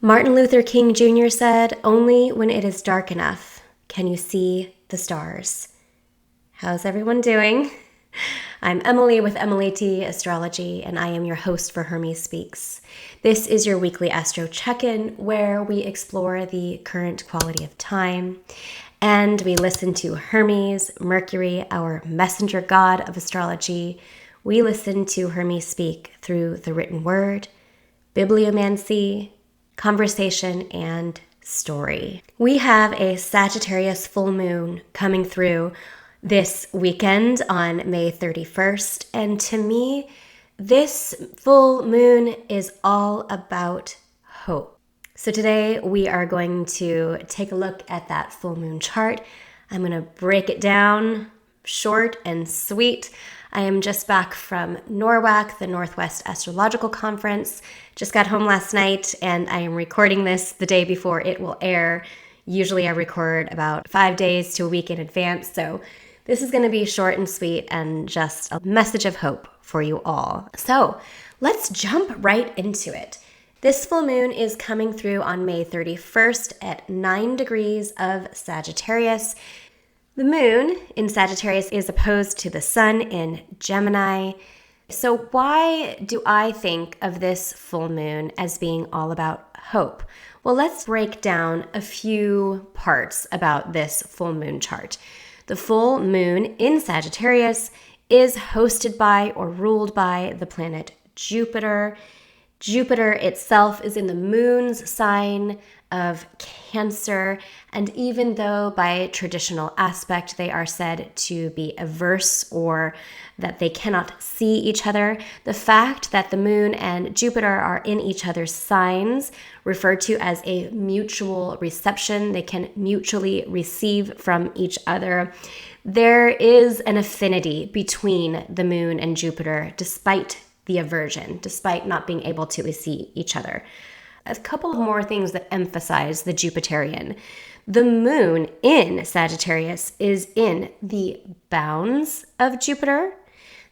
Martin Luther King Jr. said, "Only when it is dark enough can you see the stars." How's everyone doing? I'm Emily with Emily T. Astrology, and I am your host for Hermes Speaks. This is your weekly astro check-in where we explore the current quality of time and we listen to Hermes, Mercury, our messenger god of astrology. We listen to Hermes speak through the written word, bibliomancy, conversation, and story. We have a Sagittarius full moon coming through this weekend on May 31st, and to me, this full moon is all about hope. So today we are going to take a look at that full moon chart. I'm going to break it down short and sweet. I am just back from NORWAC, the Northwest Astrological Conference. Just got home last night, and I am recording this the day before it will air. Usually I record about 5 days to a week in advance, so this is going to be short and sweet and just a message of hope for you all. So let's jump right into it. This full moon is coming through on May 31st at 9 degrees of Sagittarius. The moon in Sagittarius is opposed to the sun in Gemini. So why do I think of this full moon as being all about hope? Well, let's break down a few parts about this full moon chart. The full moon in Sagittarius is hosted by or ruled by the planet Jupiter. Jupiter itself is in the moon's sign of Cancer, and even though by traditional aspect they are said to be averse or that they cannot see each other, the fact that the moon and Jupiter are in each other's signs, referred to as a mutual reception, they can mutually receive from each other. There is an affinity between the moon and Jupiter despite the aversion, despite not being able to see each other. A couple of more things that emphasize the Jupiterian. The moon in Sagittarius is in the bounds of Jupiter.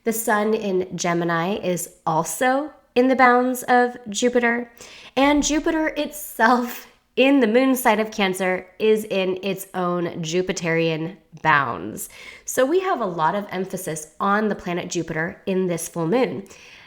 The sun in Gemini is also in the bounds of Jupiter. And Jupiter itself in the moon side of Cancer is in its own Jupiterian bounds. So we have a lot of emphasis on the planet Jupiter in this full moon.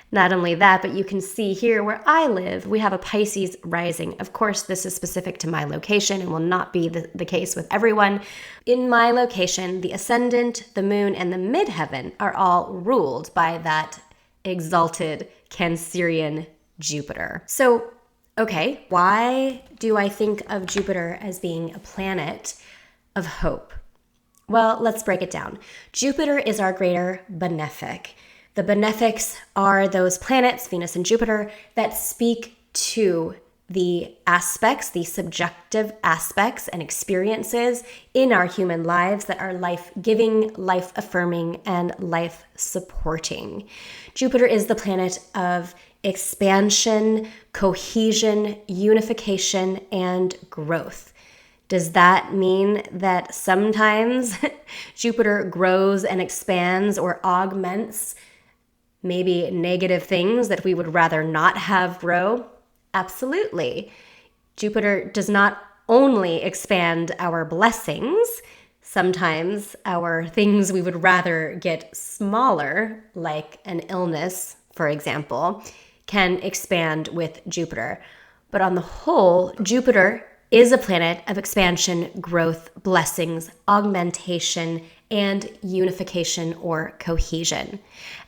Not only that, but you can see here where I live, we have a Pisces rising. Of course, this is specific to my location and will not be the case with everyone. In my location, the ascendant, the moon, and the midheaven are all ruled by that exalted Cancerian Jupiter. So, okay, why do I think of Jupiter as being a planet of hope? Well, let's break it down. Jupiter is our greater benefic. The benefics are those planets, Venus and Jupiter, that speak to the aspects, the subjective aspects and experiences in our human lives that are life-giving, life-affirming, and life-supporting. Jupiter is the planet of expansion, cohesion, unification, and growth. Does that mean that sometimes Jupiter grows and expands or augments maybe negative things that we would rather not have grow? Absolutely. Jupiter does not only expand our blessings, sometimes our things we would rather get smaller, like an illness, for example, can expand with Jupiter. But on the whole, Jupiter is a planet of expansion, growth, blessings, augmentation, and unification or cohesion.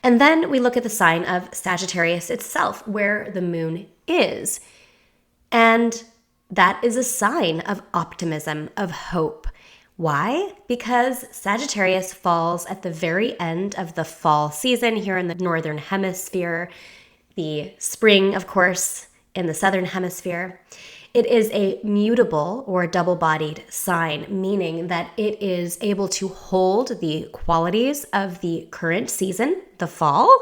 And then we look at the sign of Sagittarius itself, where the moon is. And that is a sign of optimism, of hope. Why? Because Sagittarius falls at the very end of the fall season here in the northern hemisphere, the spring, of course, in the southern hemisphere. It is a mutable or double-bodied sign, meaning that it is able to hold the qualities of the current season, the fall,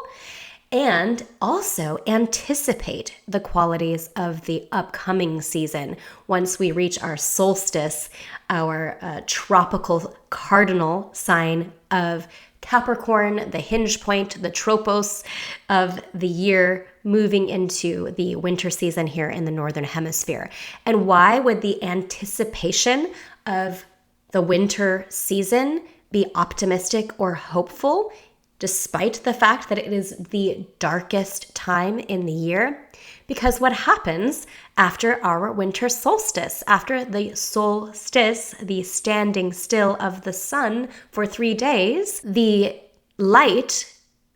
and also anticipate the qualities of the upcoming season once we reach our solstice, our tropical cardinal sign of Capricorn, the hinge point, the tropos of the year, moving into the winter season here in the Northern Hemisphere. And why would the anticipation of the winter season be optimistic or hopeful, despite the fact that it is the darkest time in the year? Because what happens after our winter solstice, after the solstice, the standing still of the sun for 3 days, the light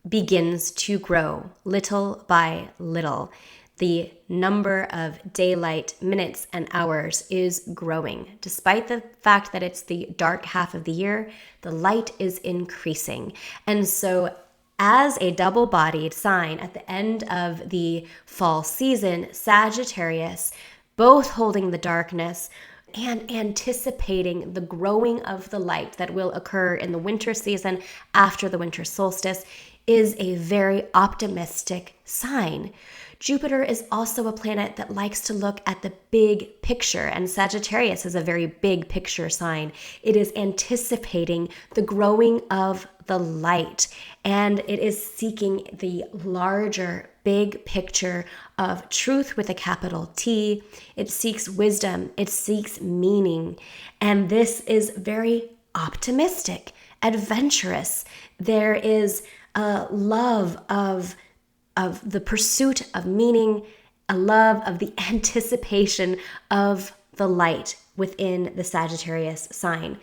begins to grow little by little. The number of daylight minutes and hours is growing. Despite the fact that it's the dark half of the year, the light is increasing. And so as a double-bodied sign at the end of the fall season, Sagittarius, both holding the darkness and anticipating the growing of the light that will occur in the winter season after the winter solstice, is a very optimistic sign. Jupiter is also a planet that likes to look at the big picture, and Sagittarius is a very big picture sign. It is anticipating the growing of the light, and it is seeking the larger, big picture of truth with a capital T. It seeks wisdom, it seeks meaning, and this is very optimistic, adventurous. There is a love of the pursuit of meaning, a love of the anticipation of the light within the Sagittarius sign.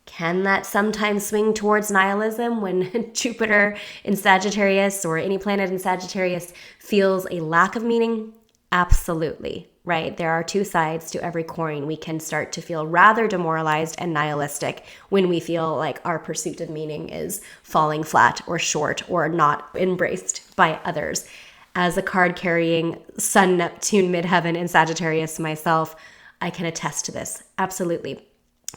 Can that sometimes swing towards nihilism when Jupiter in Sagittarius or any planet in Sagittarius feels a lack of meaning? Absolutely, right? There are two sides to every coin. We can start to feel rather demoralized and nihilistic when we feel like our pursuit of meaning is falling flat or short or not embraced by others. As a card-carrying Sun, Neptune, midheaven in Sagittarius myself, I can attest to this. Absolutely.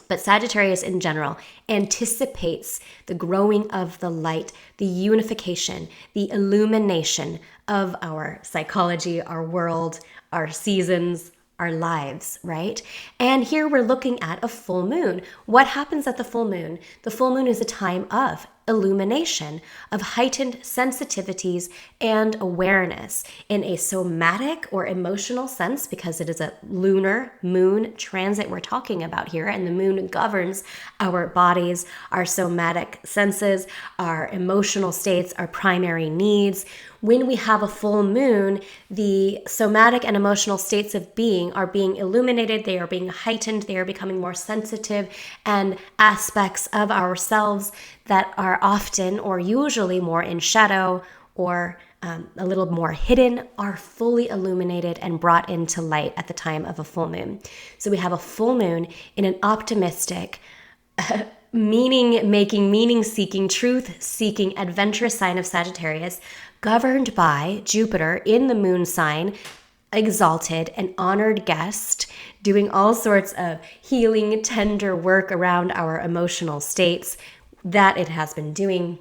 But Sagittarius in general anticipates the growing of the light, the unification, the illumination of our psychology, our world, our seasons, our lives, right? And here we're looking at a full moon. What happens at the full moon? The full moon is a time of illumination, of heightened sensitivities and awareness in a somatic or emotional sense, because it is a lunar moon transit we're talking about here, and the moon governs our bodies, our somatic senses, our emotional states, our primary needs. When we have a full moon, the somatic and emotional states of being are being illuminated, they are being heightened, they are becoming more sensitive, and aspects of ourselves that are often or usually more in shadow or a little more hidden are fully illuminated and brought into light at the time of a full moon. So we have a full moon in an optimistic, meaning-making, meaning-seeking, truth-seeking, adventurous sign of Sagittarius, governed by Jupiter in the moon sign, exalted, an honored guest, doing all sorts of healing, tender work around our emotional states that it has been doing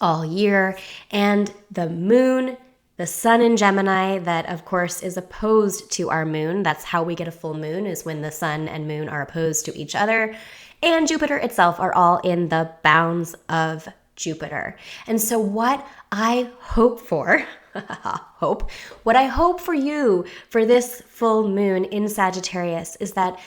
all year. And the moon, the sun in Gemini, that of course is opposed to our moon. That's how we get a full moon, is when the sun and moon are opposed to each other. And Jupiter itself are all in the bounds of Jupiter. And so what I hope for, what I hope for you for this full moon in Sagittarius is that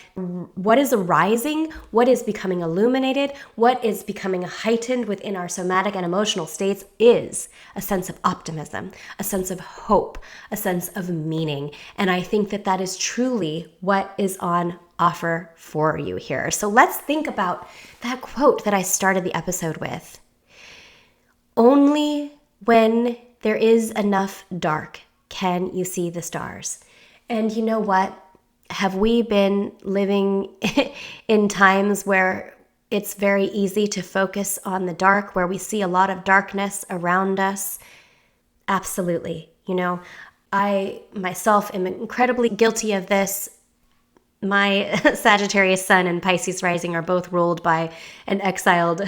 what is arising, what is becoming illuminated, what is becoming heightened within our somatic and emotional states is a sense of optimism, a sense of hope, a sense of meaning. And I think that that is truly what is on offer for you here. So let's think about that quote that I started the episode with. Only when there is enough dark can you see the stars. And you know what? Have we been living in times where it's very easy to focus on the dark, where we see a lot of darkness around us? Absolutely. You know, I myself am incredibly guilty of this. My Sagittarius sun and Pisces rising are both ruled by an exiled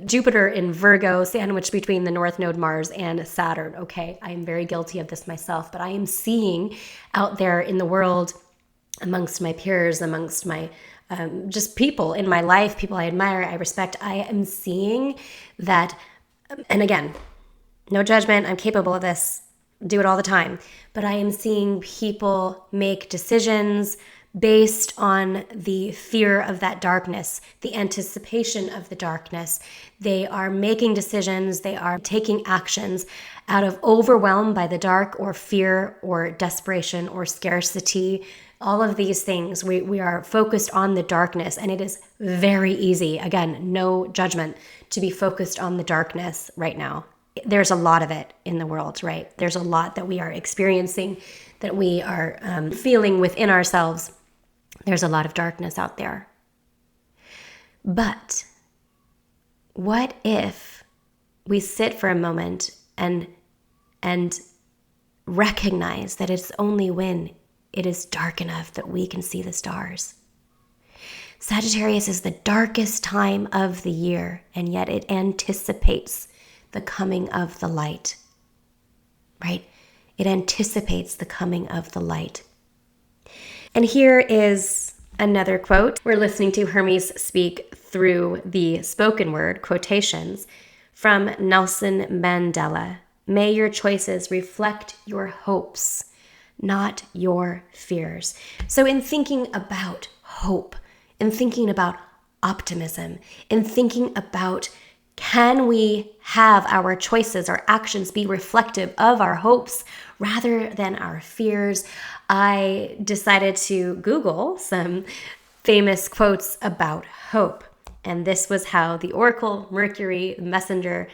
Jupiter in Virgo, sandwiched between the North Node Mars and Saturn. Okay, I am very guilty of this myself, but I am seeing out there in the world, amongst my peers, amongst my just people in my life, people I admire, I respect, I am seeing that, and again, no judgment, I'm capable of this. do it all the time, but I am seeing people make decisions based on the fear of that darkness, the anticipation of the darkness. They are making decisions, they are taking actions out of overwhelm by the dark or fear or desperation or scarcity. All of these things, we are focused on the darkness, and it is very easy, again, no judgment, to be focused on the darkness right now. There's a lot of it in the world, right? There's a lot that we are experiencing, that we are feeling within ourselves. There's a lot of darkness out there. But what if we sit for a moment and recognize that it's only when it is dark enough that we can see the stars? Sagittarius is the darkest time of the year, and yet it anticipates the coming of the light, right? It anticipates the coming of the light. And here is another quote. We're listening to Hermes speak through the spoken word, quotations, from Nelson Mandela. May your choices reflect your hopes, not your fears. So in thinking about hope, in thinking about optimism, in thinking about, can we have our choices, our actions be reflective of our hopes rather than our fears? I decided to Google some famous quotes about hope. And this was how the Oracle Mercury Messenger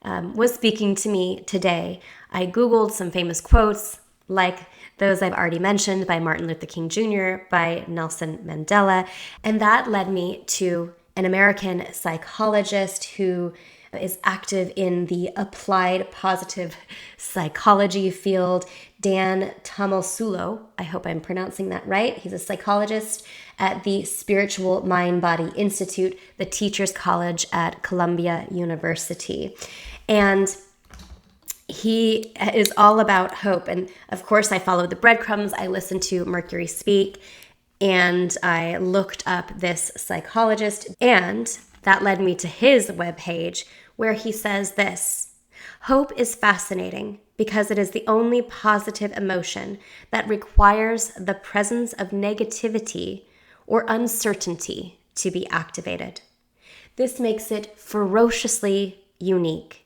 was speaking to me today. I Googled some famous quotes like those I've already mentioned by Martin Luther King Jr., by Nelson Mandela, and that led me to an American psychologist who is active in the applied positive psychology field, Dan Tomasulo. I hope I'm pronouncing that right. He's a psychologist at the Spiritual Mind-Body Institute, the Teachers College at Columbia University. And he is all about hope. And of course, I followed the breadcrumbs. I listened to Mercury speak, and I looked up this psychologist, and that led me to his webpage, where he says this: hope is fascinating because it is the only positive emotion that requires the presence of negativity or uncertainty to be activated. This makes it ferociously unique.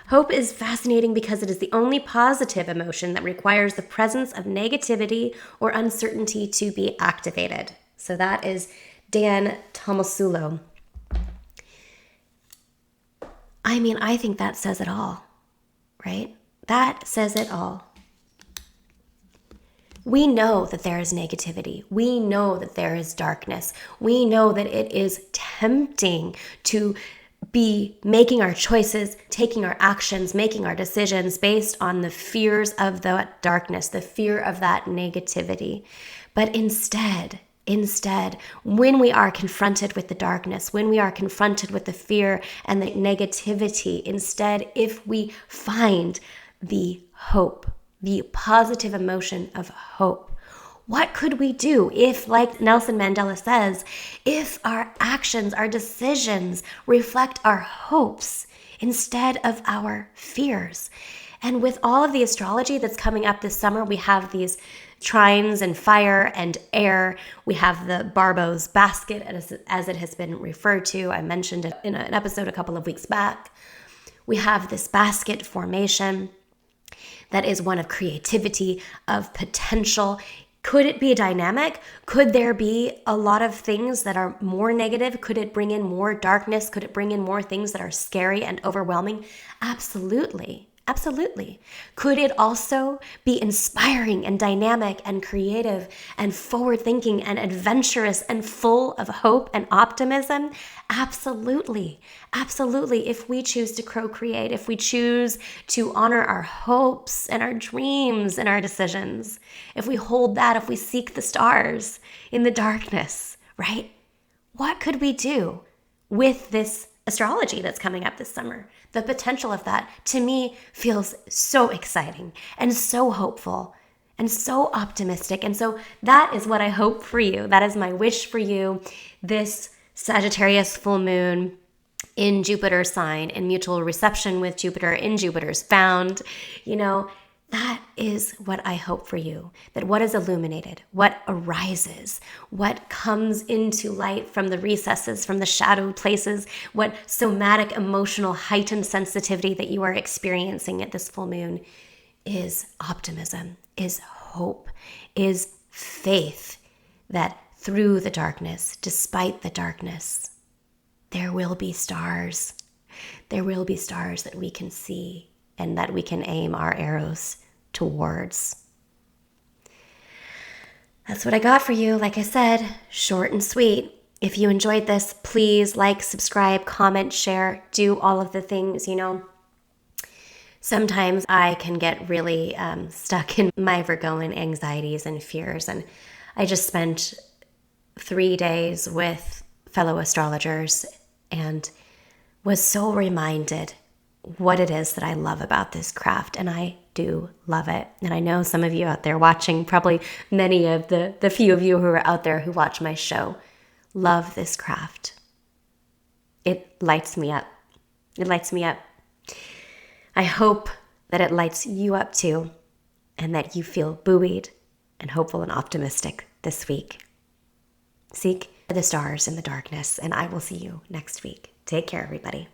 Hope is fascinating because it is the only positive emotion that requires the presence of negativity or uncertainty to be activated. So that is Dan Tomasulo. I mean, I think that says it all, right? That says it all. We know that there is negativity. We know that there is darkness. We know that it is tempting to be making our choices, taking our actions, making our decisions based on the fears of the darkness, the fear of that negativity. But instead, when we are confronted with the darkness, when we are confronted with the fear and the negativity, instead, if we find the hope, the positive emotion of hope, what could we do if, like Nelson Mandela says, if our actions, our decisions reflect our hopes instead of our fears? And with all of the astrology that's coming up this summer, we have these trines and fire and air. We have the Barbo's basket, as it has been referred to. I mentioned it in an episode a couple of weeks back. We have this basket formation that is one of creativity, of potential. Could it be dynamic? Could there be a lot of things that are more negative? Could it bring in more darkness? Could it bring in more things that are scary and overwhelming? Absolutely. Absolutely. Could it also be inspiring and dynamic and creative and forward-thinking and adventurous and full of hope and optimism? Absolutely. Absolutely. If we choose to co-create, if we choose to honor our hopes and our dreams and our decisions, if we hold that, if we seek the stars in the darkness, right? What could we do with this astrology that's coming up this summer? The potential of that, to me, feels so exciting and so hopeful and so optimistic. And so that is what I hope for you. That is my wish for you this Sagittarius full moon. in Jupiter's sign, in mutual reception with Jupiter, in Jupiter's bound. That is what I hope for you, that what is illuminated, what arises, what comes into light from the recesses, from the shadowed places, what somatic, emotional, heightened sensitivity that you are experiencing at this full moon is optimism, is hope, is faith that through the darkness, despite the darkness, there will be stars. There will be stars that we can see and that we can aim our arrows towards. That's what I got for you. Like I said, short and sweet. If you enjoyed this, please like, subscribe, comment, share, do all of the things. Sometimes I can get really stuck in my Virgoan anxieties and fears. And I just spent 3 days with fellow astrologers and was so reminded what it is that I love about this craft. And I do love it. And I know some of you out there watching, probably many of the few of you who are out there who watch my show, love this craft. It lights me up. It lights me up. I hope that it lights you up too, and that you feel buoyed and hopeful and optimistic this week. Seek the stars in the darkness, and I will see you next week. Take care, everybody.